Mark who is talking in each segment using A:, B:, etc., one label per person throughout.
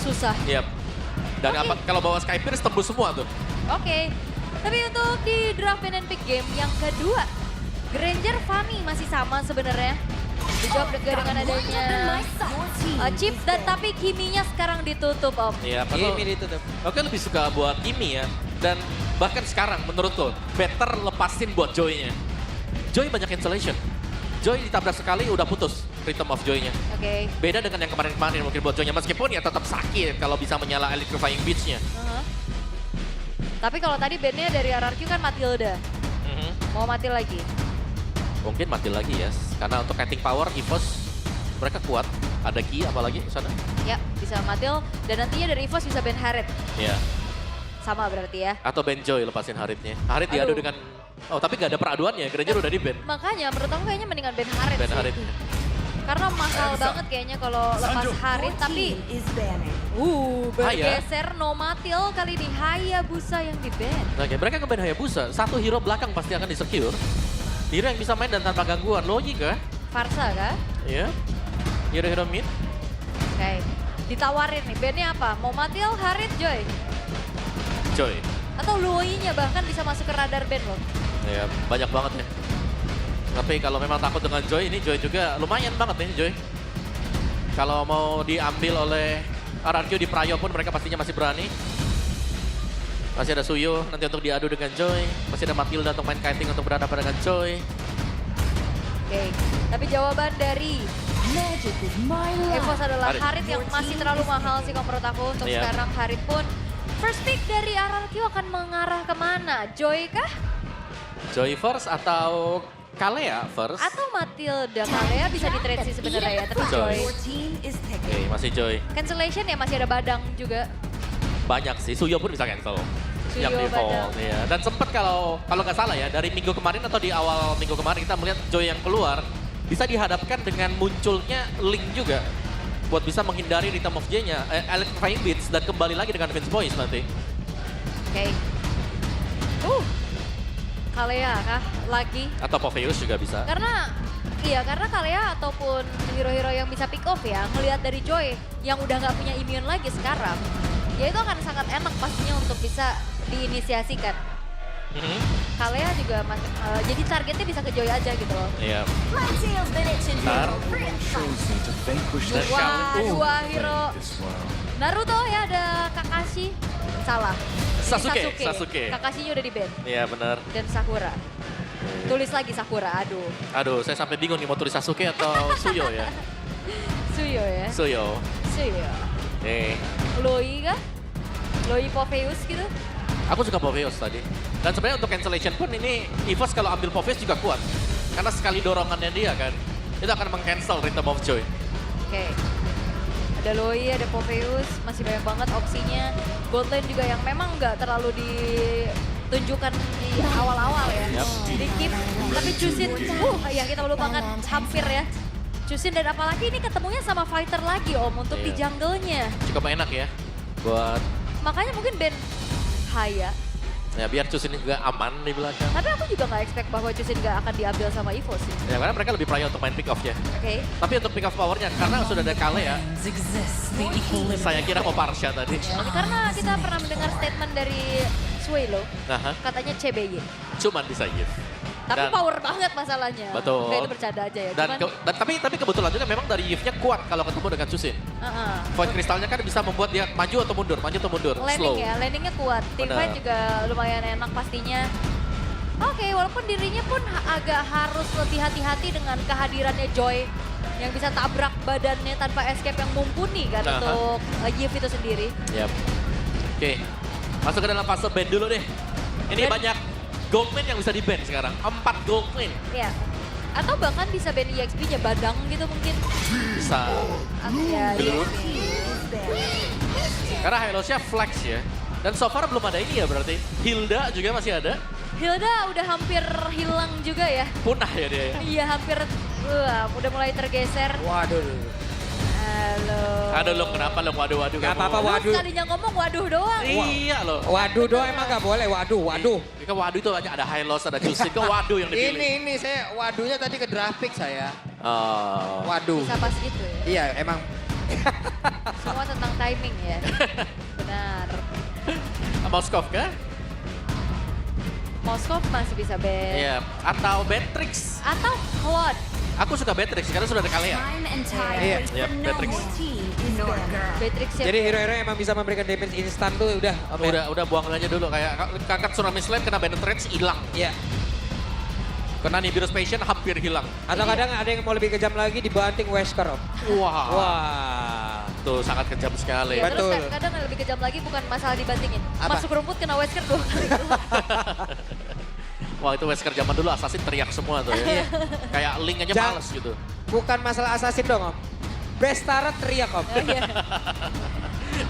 A: susah.
B: Yap. Dan
A: Oke.
B: kalau bawa Skypierce tembus semua tuh.
A: Oke, tapi untuk di draft and pick game yang kedua, Granger Fanny masih sama sebenarnya. Dijawab juga dengan adanya chip dan tapi Kiminya sekarang ditutup Om.
B: Iya,
C: Kimi ditutup.
B: Oke lebih suka buat Kimi ya. Dan bahkan sekarang menurutku better lepasin buat Joy-nya. Joy banyak cancellation. Joy ditabrak sekali udah putus rhythm of Joy-nya.
A: Oke.
B: Beda dengan yang kemarin-kemarin mungkin buat Joy-nya. Meskipun ya tetap sakit kalau bisa menyala Electrifying Beach-nya.
A: Tapi kalau tadi bandnya dari RRQ kan Matilda. Mau mati lagi.
B: Mungkin mati lagi ya. Karena untuk kiting power, EVOS mereka kuat. Ada Ki apalagi di sana.
A: Ya, bisa Matil. Dan nantinya dari EVOS bisa ban Harit.
B: Iya.
A: Sama berarti ya.
B: Atau Ben Joy lepasin Haritnya. Harit diadu
A: Aduh.
B: dengan... Oh tapi gak ada peraduannya, Granger udah di ban.
A: Makanya menurut aku kayaknya mendingan ban Harit
B: Ben
A: sih.
B: Haritnya.
A: Karena mahal banget kayaknya kalau lepas Harit. Tapi bergeser Nomatil kali ini Hayabusa yang di ban.
B: Oke, mereka nge-ban Hayabusa. Satu hero belakang pasti akan di-secure. Hero yang bisa main dan tanpa gangguan. Logika.
A: Farsa kah?
B: Iya. Hero-hero mid.
A: Oke. Ditawarin nih, bandnya apa? Mau Matil, Harit, Joy?
B: Joy.
A: Atau Luoyi-nya bahkan bisa masuk ke radar band loh.
B: Ya, banyak banget ya. Tapi kalau memang takut dengan Joy, ini Joy juga lumayan banget nih Joy. Kalau mau diambil oleh RRQ di Prayo pun mereka pastinya masih berani. Masih ada Suyo nanti untuk diadu dengan Joy. Masih ada Matilda untuk main kiting untuk berhadapan dengan Joy.
A: Oke, tapi jawaban dari EVOS adalah
B: Harit.
A: Harit yang masih terlalu mahal sih kalau menurut aku. Untuk
B: Iya.
A: sekarang Harit pun first pick dari RRQ akan mengarah kemana? Joy kah?
B: Joy first atau Kalea first?
A: Atau Matilda? Kalea bisa di-trade sih sebenarnya ya, tapi
B: Joy.
A: Joy.
B: Oke, masih Joy.
A: Cancellation ya masih ada Badang juga.
B: Banyak sih, Suyo pun bisa cancel.
A: Suyo,
B: Yang default,
A: Badang.
B: ya. Dan sempat kalau nggak salah ya, dari minggu kemarin atau di awal minggu kemarin kita melihat Joy yang keluar, bisa dihadapkan dengan munculnya Link juga. Buat bisa menghindari Rhythm of J-nya, Electrifying Beats, dan kembali lagi dengan Vince Boys nanti.
A: Oke. Kalea kah? Lagi?
B: Atau Popheus juga bisa.
A: Karena Kalea ataupun hero-hero yang bisa pick off ya, ngelihat dari Joy yang udah nggak punya immune lagi sekarang, ya itu akan sangat enak pastinya untuk bisa diinisiasikan. Kalea juga jadi targetnya bisa ke Joy aja gitu loh.
B: Iya.
A: Wah, dua hero. Naruto ya ada Kakashi. Salah. Ini
B: Sasuke.
A: Kakashinya udah di ban.
B: Iya benar.
A: Dan Sakura. Tulis lagi Sakura, aduh.
B: Aduh, saya sampai bingung nih mau tulis Sasuke atau Suyo ya.
A: Suyo ya.
B: Suyo.
A: Suyo. Loi kah? Loi Popheus gitu?
B: Aku suka Popheus tadi. Dan sebenarnya untuk cancellation pun ini EVOS kalau ambil Popheus juga kuat. Karena sekali dorongannya dia kan, itu akan meng-cancel Rhythm of Joy.
A: Oke. Ada Loi, ada Popheus, masih banyak banget opsinya. Gold lane juga yang memang nggak terlalu ditunjukkan di awal-awal ya.
B: Yap.
A: Di keep, tapi Chusin, ya kita lupakan hampir ya. Chusin dan apalagi ini ketemunya sama fighter lagi Om untuk di
B: Iya.
A: jungle-nya.
B: Cukup enak ya buat
A: Makanya mungkin Ben Haya.
B: ya biar Chus ini juga aman di belakang.
A: Tapi aku juga nggak expect bahwa Chusin nggak akan diambil sama Evo sih.
B: Ya karena mereka lebih prio untuk main pick off ya.
A: Oke.
B: Tapi untuk pick off powernya karena sudah ada Kale ya. Saya kira mau Parsha tadi.
A: Ya, karena kita pernah mendengar statement dari Suelo,
B: Nah,
A: katanya CBY.
B: cuman bisa give.
A: Tapi
B: Dan-
A: power banget masalahnya.
B: Betul.
A: Nggak, itu bercanda aja ya.
B: Dan,
A: Cuman,
B: tapi kebetulan juga memang dari Yves-nya kuat kalau ketemu dengan Chusin. Void Crystal-nya kan bisa membuat dia maju atau mundur, slow.
A: landing ya, landingnya kuat. Team
B: Benar.
A: fight juga lumayan enak pastinya. Oke, walaupun dirinya pun agak harus lebih hati-hati dengan kehadirannya Joy yang bisa tabrak badannya tanpa escape yang mumpuni kan
B: Aha.
A: untuk Yves itu sendiri.
B: Yap. Oke, masuk ke dalam fase ban dulu deh. Ini
A: Ban.
B: banyak goldman yang bisa di-ban sekarang. 4 goldman.
A: Ya. Atau bahkan bisa ban EXP-nya Badang gitu mungkin.
B: Bisa.
A: Ya,
B: Belum.
A: EXP.
B: Karena Hylosnya flex ya. Dan so far belum ada ini ya berarti. Hilda juga masih ada.
A: Hilda udah hampir hilang juga ya.
B: Punah ya dia ya.
A: Iya hampir, udah mulai tergeser.
C: Waduh.
A: Halo.
B: Aduh lo kenapa lo waduh
C: Gak
B: kamu?
C: apa-apa,
A: Lu
C: waduh.
A: sekalinya ngomong waduh doang.
B: Iya loh.
C: Waduh doang emang gak boleh, waduh.
B: Ini kan waduh itu aja ada Hylos, ada Chusin, kan waduh yang dipilih.
C: Ini saya waduhnya tadi ke draft pick saya.
B: Oh.
C: Waduh.
A: Bisa pas gitu ya.
C: Iya emang
A: Semua tentang timing ya. Benar.
B: Moskov kah?
A: Moskov masih bisa ban.
B: Iya. Atau Beatrix.
A: Atau Claude.
B: Aku suka Beatrix karena sudah ada Kalea.
C: Iya.
B: Iya, Beatrix.
A: Beatrix ya.
C: Jadi hero-hero yang emang bisa memberikan damage instan tuh udah. Om, ya?
B: Udah buang aja dulu kayak kakak Tsunami Slam kena Penetrate hilang.
C: Iya.
B: Kena Nibiru's Passion hampir hilang.
C: Atau kadang ada yang mau lebih kejam lagi dibanting Wesker, Om.
B: Wah.
C: Wah.
B: Tuh sangat kejam sekali.
A: Iya,
C: Betul.
A: terus kadang yang lebih kejam lagi bukan masalah dibantingin.
C: Apa?
A: Masuk rumput kena Wesker 2 kali.
B: Wah itu Wesker zaman dulu Assassin teriak semua tuh ya. Kayak Link aja
C: Jangan-
B: males gitu.
C: Bukan masalah assassin dong, Om. Bestara teriak, Om.
A: Oh, iya.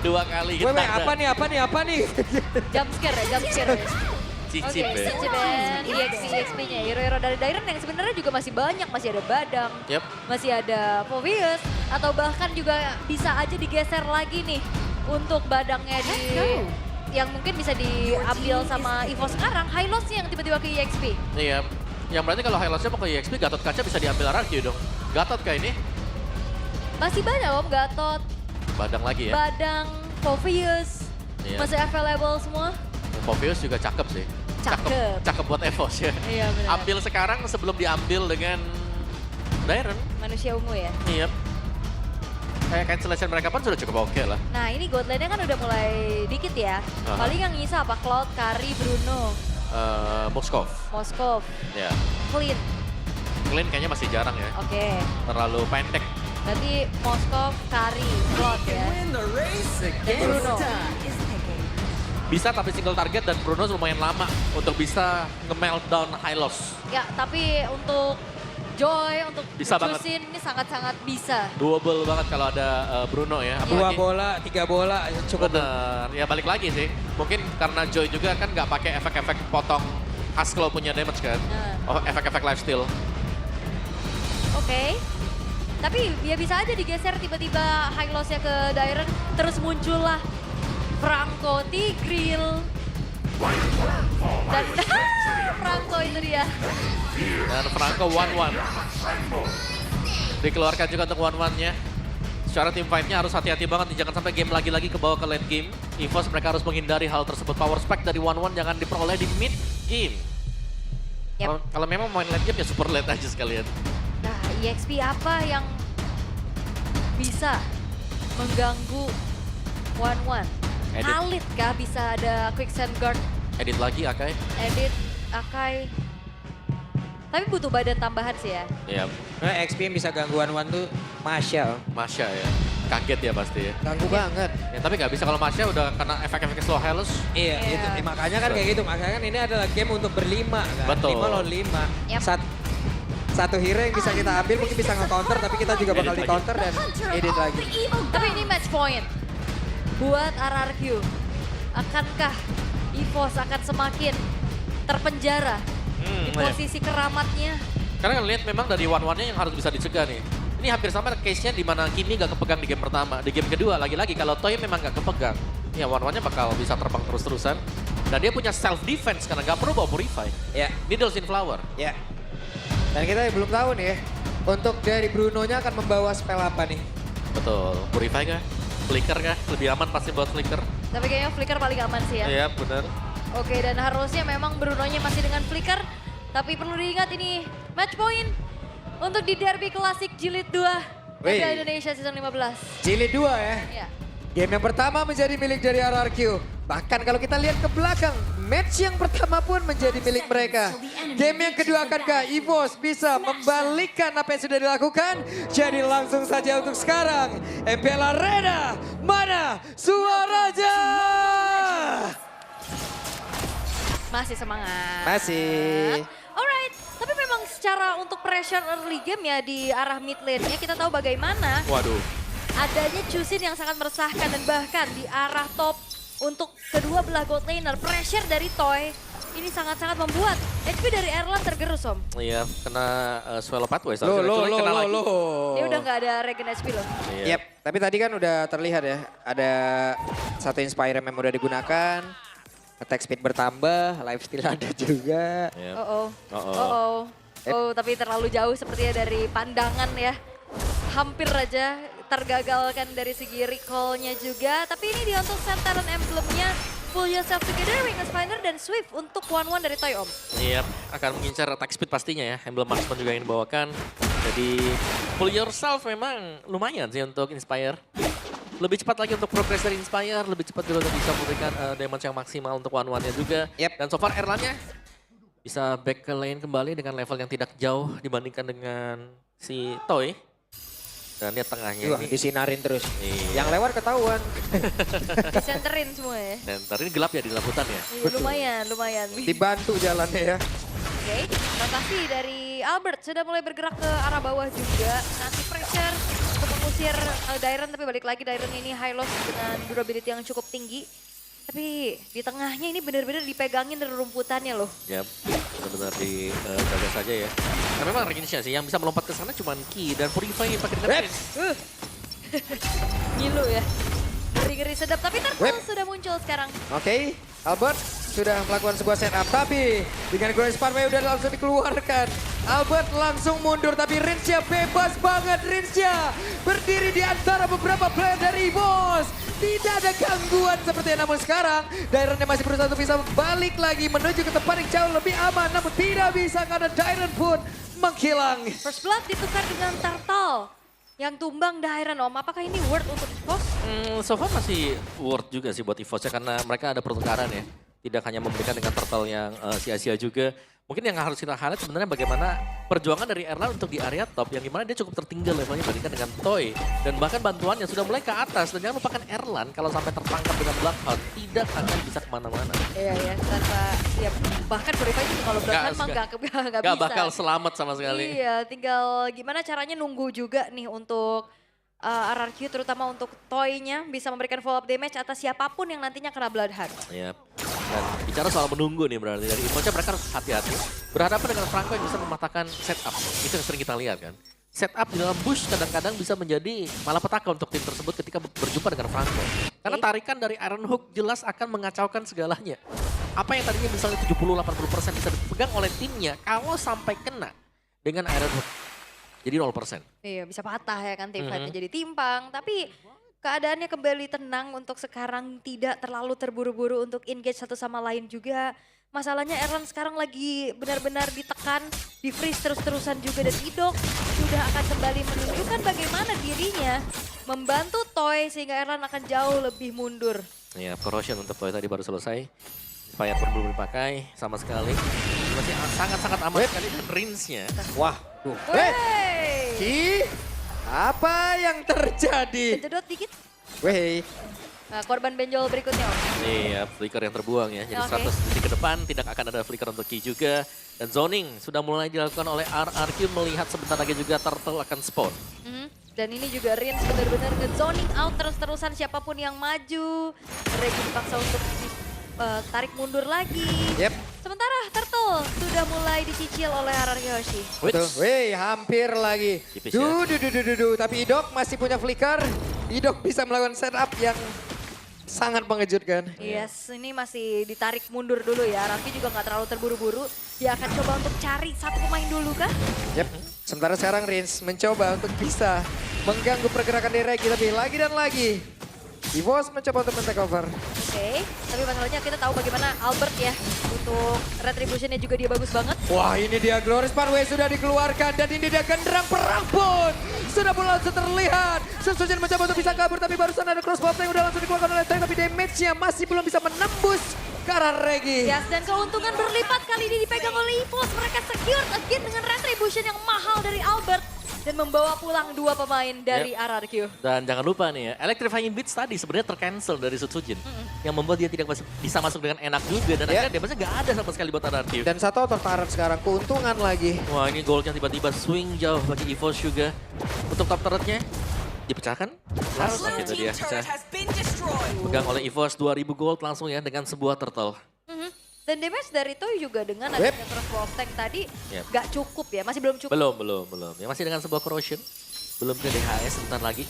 B: 2 kali gitu.
C: Weh, apa nih?
A: Jump scare ya, jump scare ya.
B: Cicip
A: Oke,
B: ya.
A: Cicip dan EXP-nya. Hero-hero dari Dairen yang sebenarnya juga masih banyak. Masih ada Badang,
B: Yep.
A: masih ada Phoveus, atau bahkan juga bisa aja digeser lagi nih untuk Badangnya di yang mungkin bisa diambil sama Evo sekarang. Hylos yang tiba-tiba ke EXP.
B: Iya. Yang berarti kalau Hylos-nya mau ke EXP, Gatot Kaca bisa diambil RRQ dong. Gatot kayak ini,
A: Masih banyak Om, Gatot,
B: Badang lagi ya.
A: Badang, Phoveus,
B: Iya.
A: masih available semua.
B: Phoveus juga cakep sih.
A: Cakep.
B: Cakep buat Evos ya.
A: Iya benar.
B: Ambil sekarang sebelum diambil dengan Dairen.
A: Manusia ungu ya.
B: Iya. Kayak cancellation mereka pun sudah cukup oke lah.
A: Nah ini gold lane-nya kan udah mulai dikit ya.
B: Aha.
A: Paling yang nyisa apa? Cloud, Kari, Bruno,
B: Moskov.
A: Moskov,
B: Ya.
A: Clint.
B: Clean kayaknya masih jarang ya.
A: Oke.
B: Terlalu pendek.
A: Berarti Moskov, Kari, Cloud ya. Dan Bruno.
B: Bisa tapi single target dan Bruno lumayan lama untuk bisa nge-meltdown Hylos.
A: Ya tapi untuk Joy, untuk
B: Bisa banget.
A: Chusin ini sangat-sangat bisa.
B: Double banget kalau ada Bruno ya.
C: 2 bola, 3 bola cukup.
B: Bener. Ya balik lagi sih. Mungkin karena Joy juga kan nggak pakai efek-efek potong khas kalau punya damage kan.
A: Nah.
B: Oh, efek-efek lifesteal.
A: Oke. Tapi ya bisa aja digeser tiba-tiba Hylos-nya ke Dairen. Terus muncullah Franco Tigreal. Dan Franco itu dia.
B: Dan Franco 1-1. Dikeluarkan juga untuk 1-1-nya. Secara team fight-nya harus hati-hati banget nih. Jangan sampai game lagi-lagi ke bawah ke late game. EVOS mereka harus menghindari hal tersebut. Power spike dari 1-1 jangan diperoleh di mid game.
A: Yap.
B: Kalau memang main late game ya super late aja sekalian.
A: Nah, EXP apa yang bisa mengganggu 1-1?
B: Edit.
A: Khalid kah bisa ada quicksand guard,
B: Edit lagi Akai.
A: edit, Akai. Tapi butuh badan tambahan sih ya.
B: Ya,
C: Nah, XP yang bisa gangguan one tuh Masya. Om.
B: Masya ya. Kaget ya pasti ya.
C: Ganggu banget.
B: Ya, tapi nggak bisa kalau Masya udah kena efek-efek slow Hylos.
C: Iya,
A: Iya.
C: gitu. Makanya kan kayak gitu. Makanya kan ini adalah game untuk berlima kan.
B: Betul.
C: 5 lawan 5.
A: Yap.
C: Satu hero yang bisa kita ambil mungkin bisa nge-counter tapi kita juga bakal
B: Edit lagi.
C: di-counter dan edit lagi.
A: Tapi ini match point buat RRQ. Akankah EVOS akan semakin terpenjara di
B: iya.
A: posisi keramatnya?
B: Karena lihat memang dari 1-1-nya yang harus bisa dicegah nih. Ini hampir sama case-nya di mana Kimi nggak kepegang di game pertama. Di game kedua lagi-lagi kalau Toy memang nggak kepegang. Ya 1-1-nya bakal bisa terbang terus-terusan. Dan dia punya self defense karena nggak perlu bawa Purify.
C: Ya,
B: Needles in Flower.
C: ya. Dan kita belum tahu nih ya. Untuk dari Bruno-nya akan membawa spell apa nih?
B: Betul. Purify kah? Flicker kah? Lebih aman pasti buat Flicker.
A: Tapi kayaknya Flicker paling aman sih ya.
B: Iya benar.
A: Oke, dan harusnya memang Bruno-nya masih dengan Flicker. Tapi perlu diingat ini match point untuk di Derby Klasik Jilid 2
C: Wih.
A: Liga Indonesia Season 15.
C: Jilid 2 ya.
A: Ya.
C: Game yang pertama menjadi milik dari RRQ. Bahkan kalau kita lihat ke belakang, match yang pertama pun menjadi milik mereka. Game yang kedua akankah EVOS bisa membalikkan apa yang sudah dilakukan? Jadi langsung saja untuk sekarang, MPL Arena, mana Suaraja?
A: Masih semangat.
C: Masih.
A: Alright, tapi memang secara untuk pressure early game ya di arah mid lane-nya kita tahu bagaimana
B: Waduh.
A: adanya Chusin yang sangat meresahkan dan bahkan di arah top untuk kedua belah gold laner pressure dari Toy ini sangat-sangat membuat HP dari Erlan tergerus Om.
B: Iya, kena Swallow Pathway.
C: Lo,
B: Cuman kena lagi.
A: Dia udah nggak ada regen HP loh.
B: Iya.
C: Yep, tapi tadi kan udah terlihat ya, ada satu Inspire yang udah digunakan, attack speed bertambah, lifesteal ada juga.
B: Iya.
A: Oh.
B: Oh.
A: Oh, tapi terlalu jauh sepertinya dari pandangan ya. Hampir aja tergagalkan dari segi recall-nya juga. Tapi ini dia untuk Santaran emblemnya. Pull yourself together, Witness Finder dan Swift untuk 1-1 dari Toy Om.
B: Iya, akan mengincar attack speed pastinya ya. Emblem Marksman juga yang dibawakan. Jadi pull yourself memang lumayan sih untuk Inspire. Lebih cepat lagi untuk progress dari Inspire, lebih cepat juga untuk bisa memberikan damage yang maksimal untuk 1-1-nya juga.
C: Yep.
B: Dan so far Erlan-nya bisa back ke lane kembali dengan level yang tidak jauh dibandingkan dengan si Toy. Dan lihat tengahnya
C: Wah,
B: ini.
C: disinarin terus.
B: Iya.
C: Yang lewat ketahuan.
A: Disenterin semua ya.
B: Dan ntar ini gelap ya di laputan ya.
A: Iya, lumayan, lumayan.
C: Dibantu jalannya ya.
A: Oke, rotasi dari Albert sudah mulai bergerak ke arah bawah juga. Nanti pressure untuk mengusir Dairon, tapi balik lagi Dairon ini high loss dengan durability yang cukup tinggi. Tapi di tengahnya ini benar-benar dipegangin dari rumputannya loh.
B: Ya, benar-benar dijaga saja ya. Nah memang Reginisha sih yang bisa melompat ke sana cuma Ki dan Purify pakai dengan
A: Ngilu ya. Ngeri-ngeri sedap, tapi Turtle
C: Web.
A: sudah muncul sekarang.
C: Oke, Albert sudah melakukan sebuah setup, tapi dengan Grace Parway udah langsung dikeluarkan. Albert langsung mundur, tapi Rinsya bebas banget. Rinsya berdiri di antara beberapa player dari EVOS. Tidak ada gangguan seperti namun sekarang Dairon yang masih berusaha untuk bisa balik lagi menuju ke tempat yang jauh lebih aman. Namun tidak bisa karena Dairon pun menghilang.
A: First Blood ditukar dengan Turtle yang tumbang Dairon Om. Apakah ini worth untuk EVOS?
B: So far masih worth juga sih buat EVOS-nya karena mereka ada pertukaran ya. Tidak hanya memberikan dengan turtle yang sia-sia juga. Mungkin yang harus kita highlight sebenarnya bagaimana perjuangan dari Erlan untuk di area top yang dimana dia cukup tertinggal levelnya dibandingkan dengan Toy. Dan bahkan bantuannya sudah mulai ke atas. Dan jangan lupakan Erlan kalau sampai tertangkap dengan Blackout tidak akan bisa kemana-mana.
A: Iya ya, tanpa ya bahkan Purify juga kalau Bloodhound mah nggak bisa.
B: Gak bakal selamat sama sekali.
A: Iya, tinggal gimana caranya nunggu juga nih untuk RRQ terutama untuk Toy-nya bisa memberikan follow up damage atas siapapun yang nantinya kena Bloodhound.
B: Iya. Dan bicara soal menunggu nih berarti dari EVOS-nya mereka harus hati-hati. Berhadapan dengan Franco yang bisa mematahkan setup. Itu yang sering kita lihat kan. Setup di dalam bush kadang-kadang bisa menjadi malapetaka untuk tim tersebut ketika berjumpa dengan Franco. Karena tarikan dari Iron Hook jelas akan mengacaukan segalanya. Apa yang tadinya misalnya 70-80% bisa dipegang oleh timnya kalau sampai kena dengan Iron Hook. Jadi 0%.
A: Iya, bisa patah ya kan tim fight-nya jadi timpang, tapi keadaannya kembali tenang untuk sekarang, tidak terlalu terburu-buru untuk engage satu sama lain juga. Masalahnya Erlan sekarang lagi benar-benar ditekan, di-freeze terus-terusan juga, dan Idok sudah akan kembali menunjukkan bagaimana dirinya membantu Toy sehingga Erlan akan jauh lebih mundur.
B: Ya, corrosion untuk Toy tadi baru selesai. Inspire pun belum dipakai sama sekali. Masih sangat-sangat aman sekali dan range-nya.
C: Wah, tuh.
A: Wey!
C: Ki, apa yang terjadi?
A: Kejedot dikit.
C: Weh,
A: Nah, korban benjol berikutnya Om.
B: Iya, flicker yang terbuang ya. Jadi
A: Oke.
B: 100 detik ke depan tidak akan ada flicker untuk Ki juga. Dan zoning sudah mulai dilakukan oleh RRQ melihat sebentar lagi juga Turtle akan spawn.
A: Dan ini juga Rins benar-benar nge-zoning out terus-terusan siapapun yang maju. Regi dipaksa untuk tarik mundur lagi.
C: Yep.
A: Sementara Turtle sudah mulai dicicil oleh RRQ Yoshi.
C: betul. Weh, hampir lagi.
B: Tipis ya.
C: Tapi Idok masih punya flicker. Idok bisa melakukan setup yang sangat mengejutkan.
A: Yes, ini masih ditarik mundur dulu ya. Raffi juga nggak terlalu terburu-buru. Dia akan coba untuk cari satu pemain dulu kah?
C: Yep. Sementara sekarang Rins mencoba untuk bisa mengganggu pergerakan dari Regi, tapi lagi dan lagi EVOS mencoba untuk men-take over.
A: Oke, tapi masalahnya kita tahu bagaimana Albert ya. Untuk retributionnya juga dia bagus banget.
C: Wah, ini dia Glorious Pathway sudah dikeluarkan dan ini dia genderang perang pun sudah mulai langsung terlihat. Susujan mencoba untuk bisa kabur tapi barusan ada crossbow yang udah langsung dikeluarkan oleh Tank, tapi damage-nya masih belum bisa menembus ke arah Regi.
A: Yes, dan keuntungan berlipat kali ini dipegang oleh EVOS. Mereka secure again dengan retribution yang mahal dari Albert. Dan membawa pulang dua pemain dari RRQ.
B: Dan jangan lupa nih ya, Electrifying Beats tadi sebenarnya tercancel dari Sutsujin. Yang membuat dia tidak bisa masuk dengan enak juga. Dan akhirnya damage-nya nggak ada sama sekali buat RRQ.
C: Dan satu tertarik sekarang, keuntungan lagi.
B: Wah, ini goldnya tiba-tiba swing jauh bagi EVOS juga. Untuk top turretnya dipecahkan. Langsung gitu dia pecah. Pegang oleh EVOS 2000 gold langsung ya dengan sebuah turtle.
A: Dan damage dari Toy juga dengan
C: Yep.
A: adanya crossbow tank tadi
B: Yep.
A: nggak cukup ya, masih belum cukup.
B: Belum. Ya masih dengan sebuah corrosion. Belum ke DHS sebentar lagi.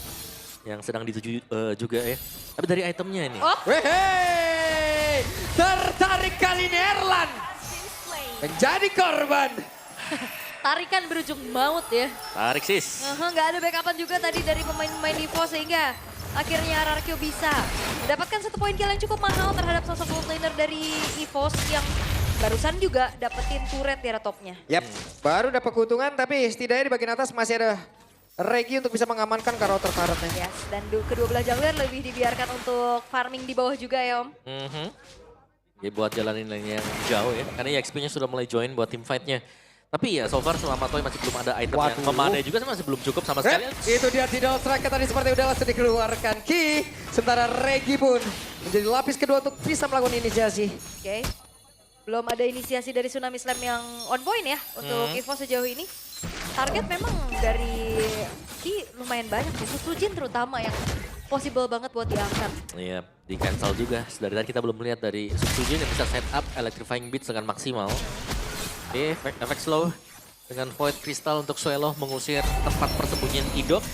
B: Yang sedang dituju juga ya. Tapi dari itemnya ini.
A: Oh,
C: Wehey, tertarik kali ini Erlan menjadi korban.
A: tarikan berujung maut ya.
B: Tarik sis.
A: Nggak ada backupan juga tadi dari pemain-pemain EVOS sehingga akhirnya RRQ bisa mendapatkan 1 poin kill yang cukup mahal terhadap sosok gold laner dari EVOS yang barusan juga dapetin turret di arah topnya.
C: Yap, baru dapat keuntungan tapi setidaknya di bagian atas masih ada Regi untuk bisa mengamankan ke router turretnya.
A: Yes, dan kedua belah jungler lebih dibiarkan untuk farming di bawah juga ya Om.
B: Ya buat jalanin lane yang jauh ya. Karena XP-nya sudah mulai join buat tim fight-nya. Tapi ya so far selama Toy masih belum ada item yang memadai juga masih belum cukup sama sekali.
C: Itu dia Tidal Strike tadi seperti udah langsung dikeluarkan Ki. Sementara Regi pun menjadi lapis kedua untuk bisa melakukan inisiasi.
A: Oke. Belum ada inisiasi dari Tsunami Slam yang on point ya untuk EVOS sejauh ini. Target memang dari Ki lumayan banyak sih, Sujin terutama yang possible banget buat diangkat.
B: Iya, di cancel juga. Dari tadi kita belum melihat dari Sujin yang bisa set up Electrifying Beats dengan maksimal. Oke, efek slow dengan Void Crystal untuk Suelo mengusir tempat persembunyian Idok.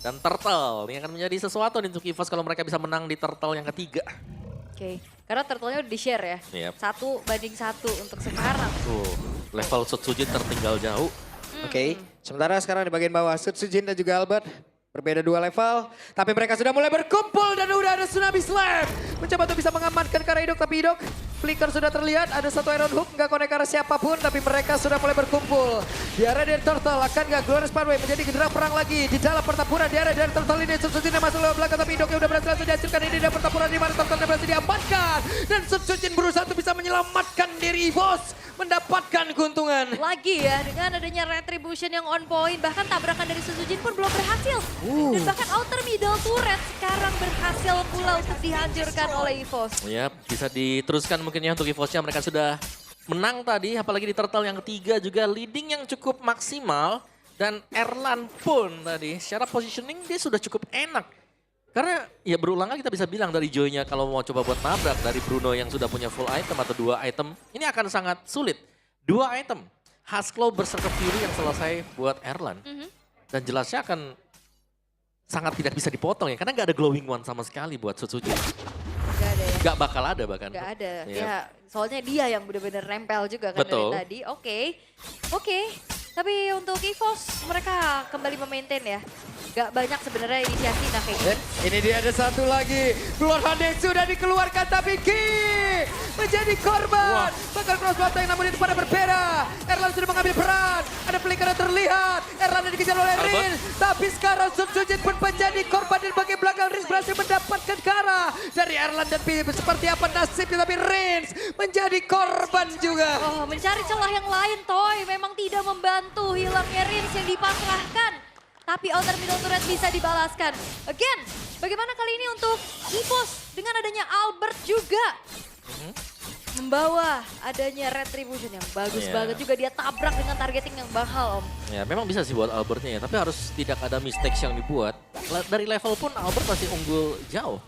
B: Dan Turtle, ini akan menjadi sesuatu nih untuk EVOS kalau mereka bisa menang di Turtle yang ketiga.
A: Oke, karena turtle-nya udah di-share ya.
B: Yep.
A: 1-1 untuk sekarang.
B: Tuh, level Sujin tertinggal jauh.
C: Oke, sementara sekarang di bagian bawah Sujin dan juga Albert berbeda 2 level. Tapi mereka sudah mulai berkumpul dan udah ada Tsunami Slam. Mencoba untuk bisa mengamankan ke arah Idok, tapi Idok flicker sudah terlihat. Ada 1 Iron Hook, nggak connect ke arah siapapun. Tapi mereka sudah mulai berkumpul. Di area dari Turtle, akan nggak Glorious Pathway menjadi genderang perang lagi. Di dalam pertempuran di area dari Turtle ini. Sujin yang masuk lewat belakang, tapi Idoknya udah berhasil langsung dihancurkan. Ini ada pertempuran di mana Turtle berhasil diamankan. Dan Sujin berusaha untuk bisa menyelamatkan diri EVOS. Mendapatkan keuntungan.
A: Lagi ya, dengan adanya Retribution yang on point. Bahkan tabrakan dari Sujin pun belum berhasil. Dan bahkan outer middle turret sekarang berhasil pula untuk dihancurkan oleh EVOS.
B: Ya, bisa diteruskan mungkin ya untuk EVOS-nya. Mereka sudah menang tadi, apalagi di Turtle yang ketiga juga leading yang cukup maksimal. Dan Erlan pun tadi secara positioning dia sudah cukup enak. Karena ya berulang kali kita bisa bilang dari Joy-nya kalau mau coba buat nabrak dari Bruno yang sudah punya full item atau 2 item. Ini akan sangat sulit. 2 item. Husklow Berserker Fury yang selesai buat Erlan. Dan jelasnya akan sangat tidak bisa dipotong ya. Karena nggak ada glowing one sama sekali buat Sujin.
A: Gak ada ya.
B: Nggak bakal ada bahkan.
A: Gak ada.
B: Iya.
A: Ya, soalnya dia yang benar-benar nempel juga kan
B: Betul.
A: dari tadi. Oke. Tapi untuk EVOS mereka kembali memaintain ya. Gak banyak sebenarnya inisiasi Nafek.
C: Ini dia ada 1 lagi. Keluaran yang sudah dikeluarkan tapi Ki menjadi korban. Bakal cross battle namun itu pada berbeda. Erlan sudah mengambil peran. Ada flicker yang terlihat. Erlan yang dikejar oleh
B: Albert.
C: Rin. Tapi sekarang Sujin pun menjadi korban di bagian belakang. Rins berhasil mendapatkan Kara dari Erlan dan Pi. Seperti apa nasibnya tapi Rins menjadi korban juga.
A: Oh, mencari celah yang lain Toy. Memang tidak membantu hilangnya Rins yang dipasrahkan. Tapi outer middle turret bisa dibalaskan. Again, bagaimana kali ini untuk EVOS dengan adanya Albert juga. Membawa adanya Retribution yang bagus banget juga. Dia tabrak dengan targeting yang mahal Om.
B: Ya memang bisa sih buat Albertnya ya. Tapi harus tidak ada mistakes yang dibuat. Dari level pun Albert masih unggul jauh.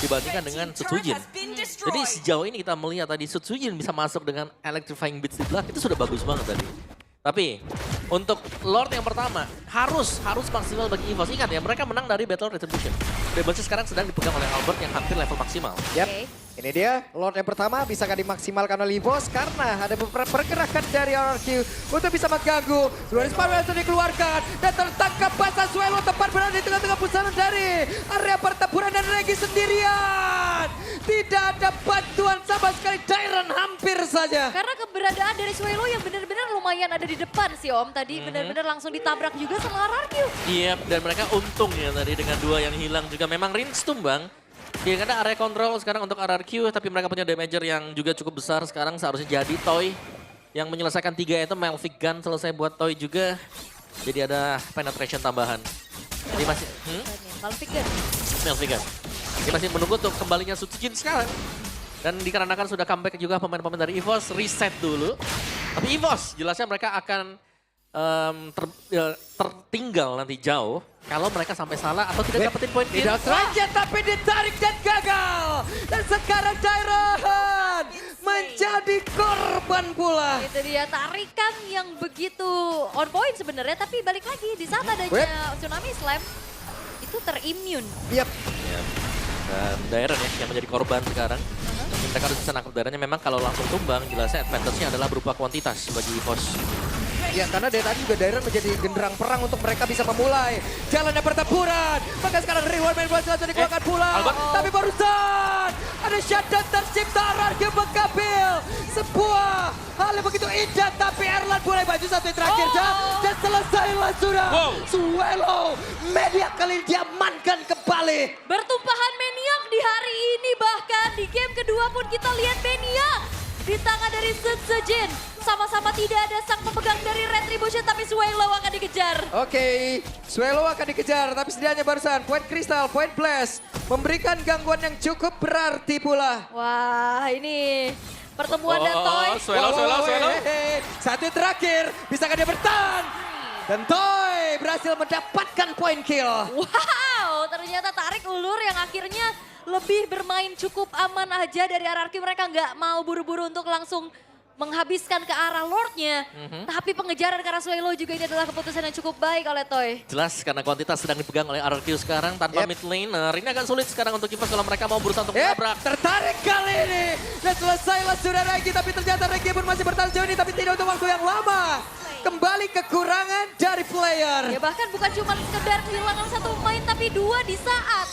B: Dibandingkan dengan Sujin. Jadi sejauh ini kita melihat tadi Sujin bisa masuk dengan Electrifying Beats di belakang. Itu sudah bagus banget tadi. Tapi untuk Lord yang pertama harus maksimal bagi EVOS. Ingat ya mereka menang dari Battle Retribution. Bebasnya sekarang sedang dipegang oleh Albert yang hampir level maksimal.
C: Yap,
A: Oke.
C: ini dia Lord yang pertama bisa gak dimaksimalkan oleh EVOS karena ada beberapa pergerakan dari RRQ untuk bisa mengganggu. Glorious Power langsung dikeluarkan dan tertangkap basah Suelo tepat berada di tengah-tengah pusaran dari area pertempuran dan Regi sendirian. Tidak ada bantuan sama sekali, Tyron hampir saja.
A: Karena keberadaan dari Suelo yang benar-benar lumayan ada di depan sih Om. Tadi benar-benar langsung ditabrak juga sama RRQ.
B: Iya, dan mereka untung ya tadi dengan 2 yang hilang juga. Memang Rins tumbang. Ya karena area kontrol sekarang untuk RRQ, tapi mereka punya damager yang juga cukup besar. Sekarang seharusnya jadi Toy yang menyelesaikan 3 item. Melvic Gun selesai buat Toy juga. Jadi ada penetration tambahan. Jadi masih...
A: Malfic Gun.
B: Melvic Gun. Dia masih menunggu untuk kembalinya Sujin sekarang. Dan dikarenakan sudah comeback juga pemain-pemain dari EVOS, reset dulu. Tapi EVOS jelasnya mereka akan tertinggal nanti jauh kalau mereka sampai salah atau tidak dapetin poin kill.
C: Tidak saja tapi ditarik dan gagal. Dan sekarang Tyron menjadi korban pula.
A: Itu dia tarikan yang begitu on point sebenarnya. Tapi balik lagi di saat adanya Tsunami Slam itu terimmune.
C: Yap.
B: Ya. Dan Dairon ya yang menjadi korban sekarang. Mereka harus bisa nangkep Daironnya. Memang kalau langsung tumbang jelasnya advantage-nya adalah berupa kuantitas bagi EVOS.
C: Ya, karena dari tadi juga Dairon menjadi genderang perang untuk mereka bisa memulai jalannya pertempuran. Maka sekarang reward main bola langsung dikeluarkan pula.
B: Albert.
C: Tapi barusan ada shutdown tercipta RRQ Bekabil. Sebuah hal yang begitu indah, tapi Erlan boleh baju satu yang terakhir. Dan selesailah sudah. Suelo, media kali ini diamankan kembali.
A: Bertumpahan Maniac di hari ini, bahkan di game kedua pun kita lihat Maniac di tangan dari Sun Sejin. Sama-sama tidak ada sang pemegang dari Retribution, tapi Suelo akan dikejar.
C: Oke, Suelo akan dikejar, tapi setidaknya barusan poin Crystal, poin Blast memberikan gangguan yang cukup berarti pula.
A: Wah, ini pertemuan dan Toy.
B: Suelo.
C: Satu yang terakhir, bisakah dia bertahan? Dan Toy berhasil mendapatkan poin kill.
A: Wow, ternyata tarik ulur yang akhirnya lebih bermain cukup aman aja dari RRQ. Mereka nggak mau buru-buru untuk langsung menghabiskan ke arah Lordnya. Tapi pengejaran ke arah Suelo juga ini adalah keputusan yang cukup baik oleh Toy.
B: Jelas karena kuantitas sedang dipegang oleh RRQ sekarang tanpa mid laner. Ini akan sulit sekarang untuk EVOS kalau mereka mau berusaha untuk menabrak.
C: Tertarik kali ini. Dan selesailah sudah Regi, tapi ternyata Regi pun masih bertahan jauh ini, tapi tidak untuk waktu yang lama. Kembali kekurangan dari player.
A: Ya bahkan bukan cuma sekedar kehilangan satu pemain, tapi dua di saat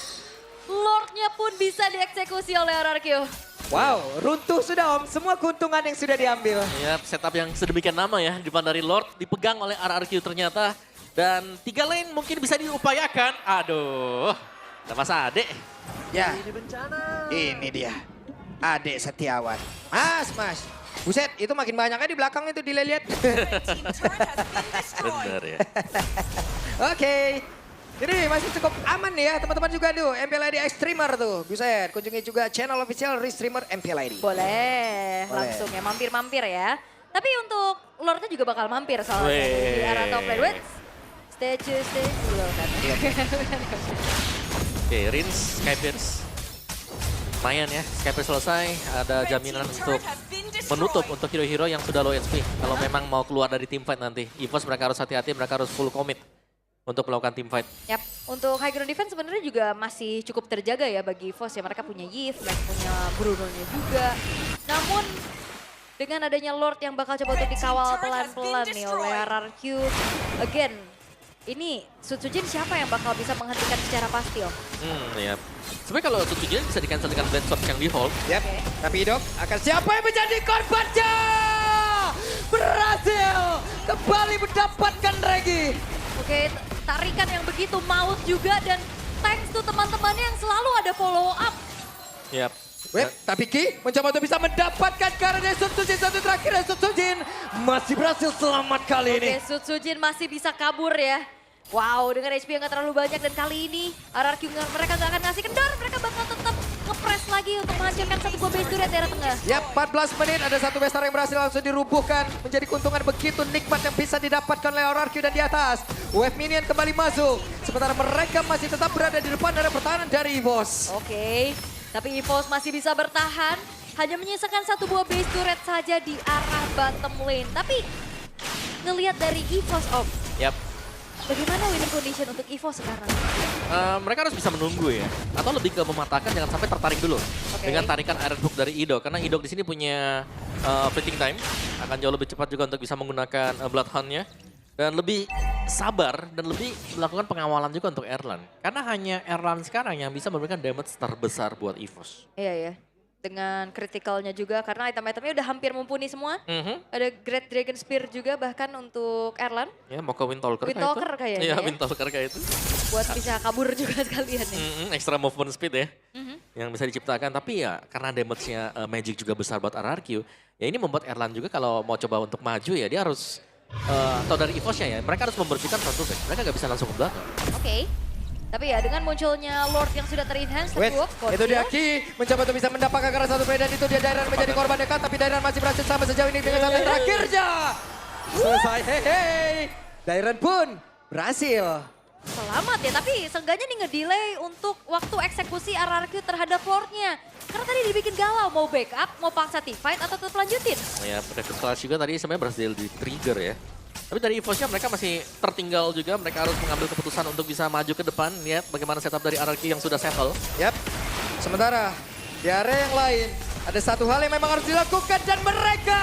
A: Lordnya pun bisa dieksekusi oleh RRQ.
C: Wow, runtuh sudah Om. Semua keuntungan yang sudah diambil.
B: Ya, setup yang sedemikian lama ya di depan dari Lord dipegang oleh RRQ ternyata. Dan 3 lane mungkin bisa diupayakan. Aduh, ada Mas Ade.
C: Ya, ini dia. Adek Setiawan. Mas. Buset, itu makin banyaknya di belakang itu dilihat.
B: Bener ya.
C: Oke. Jadi masih cukup aman nih ya teman-teman juga tuh. MPLID Extremer tuh. Buset, kunjungi juga channel official Restreamer MPLID.
A: Boleh, langsung ya mampir-mampir ya. Tapi untuk Lordnya juga bakal mampir soalnya di arah top lane. Wait, stage dulu kan.
B: Oke, Rins, Skypierce. Lumayan ya, Skypierce selesai. Ada jaminan untuk menutup untuk hero-hero yang sudah low HP. Kalau memang mau keluar dari team fight nanti. EVOS mereka harus hati-hati, mereka harus full commit untuk melakukan team fight.
A: Yap, untuk high ground defense sebenarnya juga masih cukup terjaga ya bagi EVOS ya. Mereka punya Yves, mereka punya Bruno-nya juga. Namun dengan adanya Lord yang bakal coba untuk dikawal pelan-pelan nih oleh RRQ. Again, ini Sutsujin siapa yang bakal bisa menghentikan secara pasti Om?
B: Iya. Sebenarnya kalau Sutsujin bisa di-cancel dengan Blade Sword yang di hold.
C: Yap, tapi Dok akan siapa yang menjadi korbannya? Berhasil kembali mendapatkan Regi.
A: Oke, tarikan yang begitu maut juga dan thanks to teman-temannya yang selalu ada follow up.
B: Yap.
C: Tapi Ki mencoba untuk bisa mendapatkan karena Sutsujin satu terakhir dan Sutsujin masih berhasil selamat kali ini.
A: Oke, Sutsujin masih bisa kabur ya. Wow, dengan HP yang gak terlalu banyak dan kali ini RRQ mereka gak akan ngasih kendor. Mereka bakal tetap nge-press lagi untuk menghancurkan satu buah base turret daerah tengah.
C: Yap, 14 menit ada satu besar yang berhasil langsung dirubuhkan. Menjadi keuntungan begitu nikmat yang bisa didapatkan oleh RRQ dan di atas. Wave minion kembali masuk. Sementara mereka masih tetap berada di depan area pertahanan dari EVOS.
A: Oke, tapi EVOS masih bisa bertahan. Hanya menyisakan satu buah base turret saja di arah bottom lane. Tapi ngelihat dari EVOS Om.
B: Yap.
A: Bagaimana winning condition untuk EVOS sekarang?
B: Mereka harus bisa menunggu ya. Atau lebih ke mematahkan jangan sampai tertarik dulu. Dengan tarikan Iron Hook dari Ido. Karena Ido di sini punya fleeting time. Akan jauh lebih cepat juga untuk bisa menggunakan Bloodhound-nya. Dan lebih sabar dan lebih melakukan pengawalan juga untuk Erlan. Karena hanya Erlan sekarang yang bisa memberikan damage terbesar buat EVOS.
A: Iya ya. Dengan critical-nya juga karena item-itemnya udah hampir mumpuni semua. Ada Great Dragon Spear juga bahkan untuk Erlan.
B: Ya mau ke Windtalker
A: Windtalker kayaknya
B: Iya,
A: ya.
B: Windtalker kayak itu.
A: Buat bisa kabur juga sekalian nih.
B: Extra movement speed ya. Yang bisa diciptakan. Tapi ya karena damage-nya Magic juga besar buat RRQ. Ya ini membuat Erlan juga kalau mau coba untuk maju ya dia harus atau dari EVOS-nya ya, mereka harus membersihkan front to back. Mereka nggak bisa langsung ke belakang.
A: Oke. Tapi ya dengan munculnya Lord yang sudah ter-enhance,
C: itu dia Ki mencoba untuk bisa mendapatkan karena satu play dan itu dia Dairon menjadi korban dekat. Tapi Dairon masih berhasil sama sejauh ini dengan sampai terakhirnya. Selesai, Dairon pun berhasil.
A: Selamat ya, tapi seenggaknya nih ngedelay untuk waktu eksekusi RRQ terhadap Lordnya. Karena tadi dibikin galau, mau backup, mau paksa teamfight atau tetap lanjutin.
B: Ya, Private Clash juga tadi sebenarnya berhasil di-trigger ya. Tapi dari EVOS-nya mereka masih tertinggal juga, mereka harus mengambil keputusan untuk bisa maju ke depan. Lihat bagaimana setup dari RRQ yang sudah settle.
C: Yap, sementara di area yang lain Ada satu hal yang memang harus dilakukan dan mereka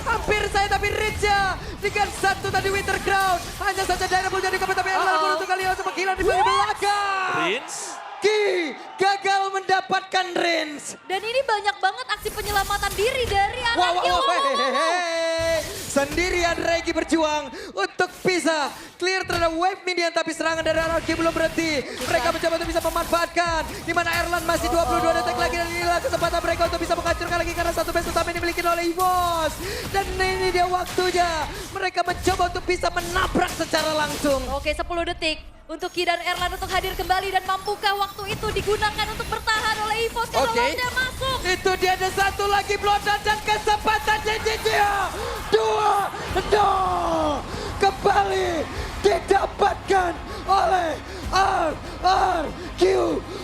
C: hampir saya tapi Richa dengan satu tadi Winter Crown. Hanya saja Dynamo jadi kepen tapi Erlan untuk kali ini menghilang di bagian belakang.
B: Rins.
C: Ki gagal mendapatkan Rins.
A: Dan ini banyak banget aksi penyelamatan diri dari
C: Wow,
A: Anarki.
C: wow, hey. Sendirian Regi berjuang untuk bisa clear terhadap wave minion, tapi serangan dari Anarki belum berhenti. Mereka mencoba untuk bisa memanfaatkan, di mana Erlan masih 22 detik lagi dan inilah kesempatan mereka untuk bisa menghancurkan lagi karena satu base utama ini dimiliki oleh EVOS. Dan ini dia waktunya, mereka mencoba untuk bisa menabrak secara langsung.
A: Oke, 10 detik untuk Ki dan Erlan untuk hadir kembali dan mampukah waktu itu digunakan untuk bertahan oleh EVOS karena
C: Oke.
A: lawannya masuk.
C: Itu dia ada satu lagi blodan dan kesempatan JJJ. 2-0 kembali didapatkan oleh RRQ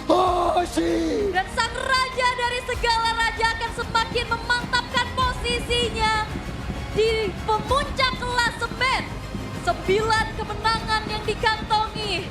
C: Hoshi.
A: Dan sang raja dari segala raja akan semakin memantapkan posisinya di pemuncak klasemen. 9 kemenangan yang dikantongi